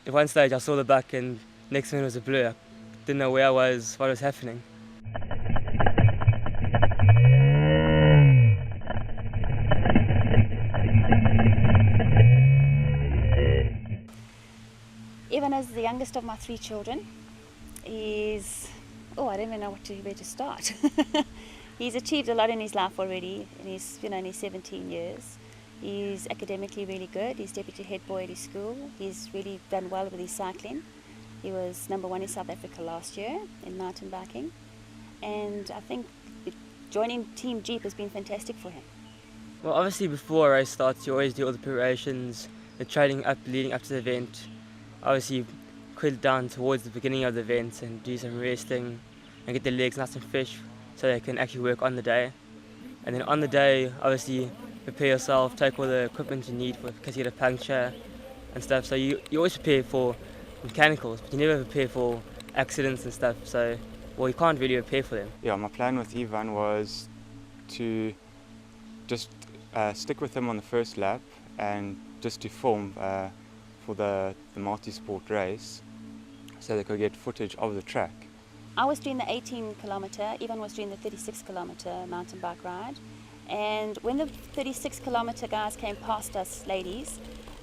At one stage I saw the buck and next minute was a blur. I didn't know where I was, what was happening. Evan is the youngest of my 3 children. He's, I don't even know where to start. He's achieved a lot in his life already, and he's, in his 17 years. He's academically really good. He's deputy head boy at his school. He's really done well with his cycling. He was number 1 in South Africa last year in mountain biking. And I think joining Team Jeep has been fantastic for him. Well, obviously before a race starts, you always do all the preparations, the training up, leading up to the event. Obviously cool down towards the beginning of the event and do some resting and get the legs nice and fresh so they can actually work on the day. And then on the day, obviously prepare yourself, take all the equipment you need in case you get a puncture and stuff. So you always prepare for mechanicals, but you never prepare for accidents and stuff. So, you can't really prepare for them. Yeah, my plan with Ivan was to just stick with him on the first lap and just to film for the multi-sport race so they could get footage of the track. I was doing the 18 kilometre, Ivan was doing the 36 kilometre mountain bike ride. And when the 36 kilometre guys came past us ladies,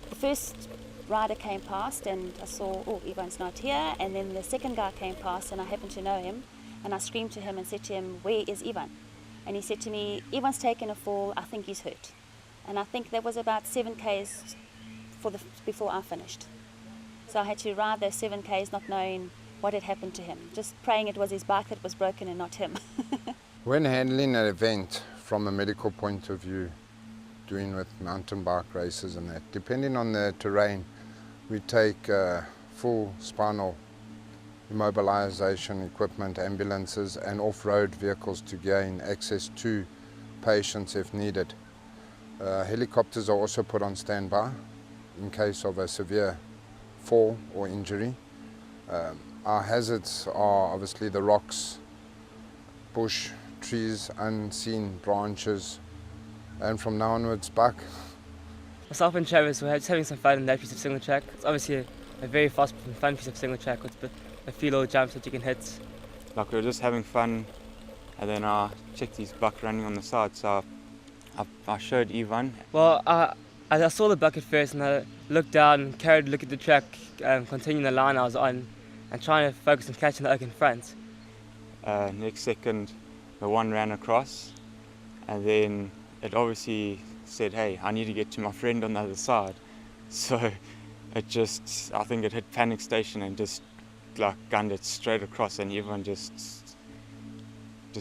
the first rider came past and I saw, Ivan's not here. And then the second guy came past and I happened to know him. And I screamed to him and said to him, "Where is Ivan?" And he said to me, "Ivan's taken a fall, I think he's hurt." And I think that was about 7 Ks before I finished. So I had to ride those 7 Ks not knowing what had happened to him, just praying it was his bike that was broken and not him. When handling an event from a medical point of view, doing with mountain bike races and that, depending on the terrain, we take full spinal immobilization equipment, ambulances and off-road vehicles to gain access to patients if needed. Helicopters are also put on standby in case of a severe fall or injury. Our hazards are obviously the rocks, bush, trees, unseen branches, and from now onwards back. Myself and Travis were just having some fun in that piece of single track. It's obviously a very fast and fun piece of single track with a few little jumps that you can hit. Like, we were just having fun, and then I checked his buck running on the side, so I showed Ivan. Well, I saw the buck at first and I looked down and carried a look at the track, continuing the line I was on and trying to focus on catching the oak in front. Next second, the one ran across, and then it obviously said, "Hey, I need to get to my friend on the other side." So I think it hit panic station and just gunned it straight across, and everyone just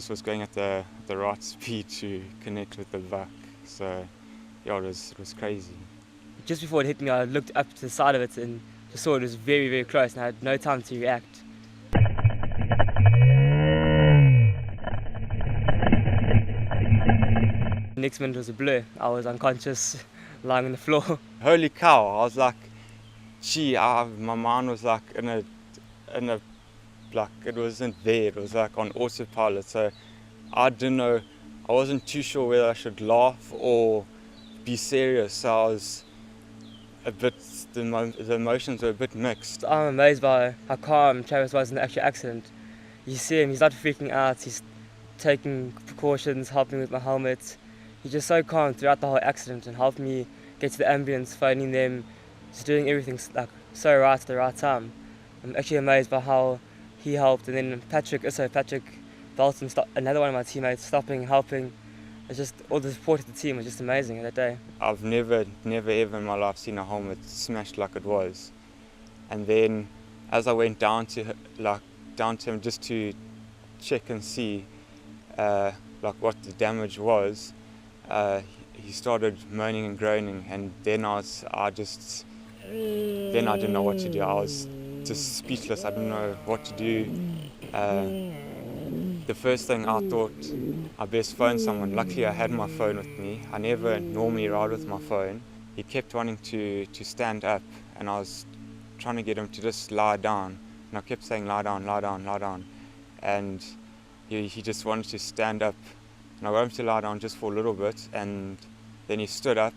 was going at the right speed to connect with the buck. So yeah, it was crazy. Just before it hit me, I looked up to the side of it and just saw it was very, very close and I had no time to react. The next minute was a blur. I was unconscious, lying on the floor. Holy cow! I was like, gee, my mind was like in a it wasn't there. It was like on autopilot. So I didn't know. I wasn't too sure whether I should laugh or be serious. So I was a bit. The emotions were a bit mixed. I'm amazed by how calm Travis was in the actual accident. You see him. He's not freaking out. He's taking precautions, helping with my helmet. He's just so calm throughout the whole accident and helped me get to the ambulance, phoning them, just doing everything so right at the right time. I'm actually amazed by how he helped, and then Patrick Dalton, another one of my teammates, stopping, helping. It's just all the support of the team was just amazing that day. I've never ever in my life seen a helmet smashed like it was. And then as I went down to him just to check and see what the damage was, he started moaning and groaning, and then I didn't know what to do. I was just speechless. I didn't know what to do. The first thing I thought, I best phone someone. Luckily I had my phone with me. I never normally ride with my phone. He kept wanting to stand up, and I was trying to get him to just lie down. And I kept saying, "Lie down, lie down, lie down." And he just wanted to stand up. And I got him to lie down just for a little bit, and then he stood up.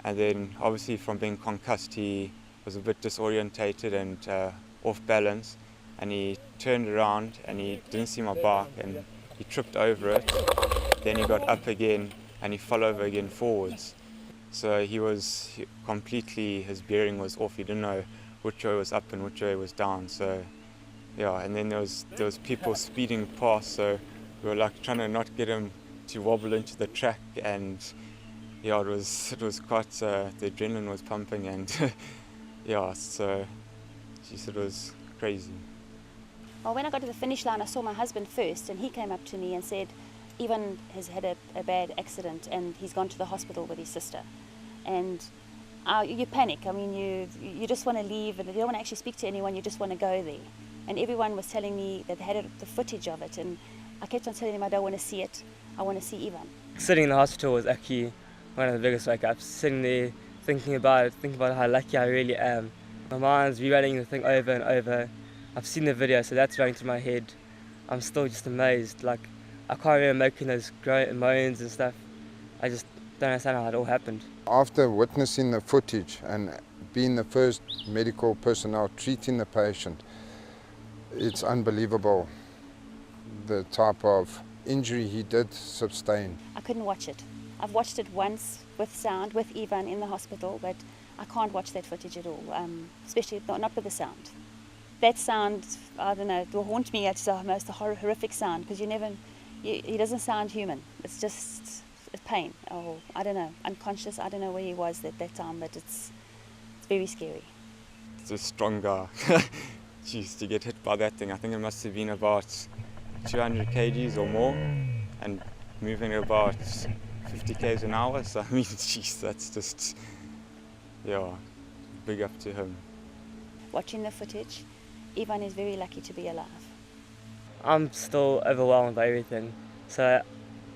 And then obviously from being concussed, he was a bit disorientated and off balance, and he turned around and he didn't see my bike and he tripped over it. Then he got up again and he fell over again forwards. So his bearing was off. He didn't know which way was up and which way was down. So yeah, and then there was people speeding past, so we were like trying to not get him to wobble into the track, and yeah, it was quite the adrenaline was pumping, and yeah, so it was crazy. Well, when I got to the finish line, I saw my husband first, and he came up to me and said, Ivan has had a bad accident and he's gone to the hospital with his sister. And you panic. I mean, you just want to leave, and you don't want to actually speak to anyone, you just want to go there. And everyone was telling me that they had the footage of it, and I kept on telling them I don't want to see it, I want to see Ivan. Sitting in the hospital was actually one of the biggest wake-ups. Sitting there thinking about how lucky I really am. My mind's rerunning the thing over and over. I've seen the video, so that's running through my head. I'm still just amazed. Like, I can't remember making those moans and stuff. I just don't understand how it all happened. After witnessing the footage and being the first medical personnel treating the patient, it's unbelievable the type of injury he did sustain. I couldn't watch it. I've watched it once with sound, with Ivan in the hospital, but I can't watch that footage at all, especially not with the sound. That sound, I don't know, it will haunt me. It's the most horrific sound, because he doesn't sound human. It's just pain, or I don't know, unconscious. I don't know where he was at that time, but it's very scary. It's a strong guy. Jeez, to get hit by that thing, I think it must have been about 200 kgs or more, and moving at about 50 km an hour. So I mean, jeez, that's just, yeah, big up to him. Watching the footage, Ivan is very lucky to be alive. I'm still overwhelmed by everything. So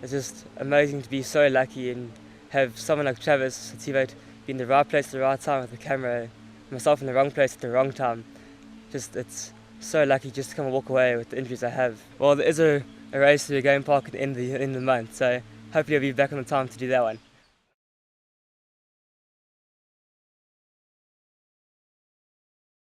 it's just amazing to be so lucky and have someone like Travis Spuy be in the right place at the right time with the camera, myself in the wrong place at the wrong time. It's so lucky just to come and walk away with the injuries I have. Well, there is a race to the game park at the end of the month, so hopefully I'll be back on the time to do that one.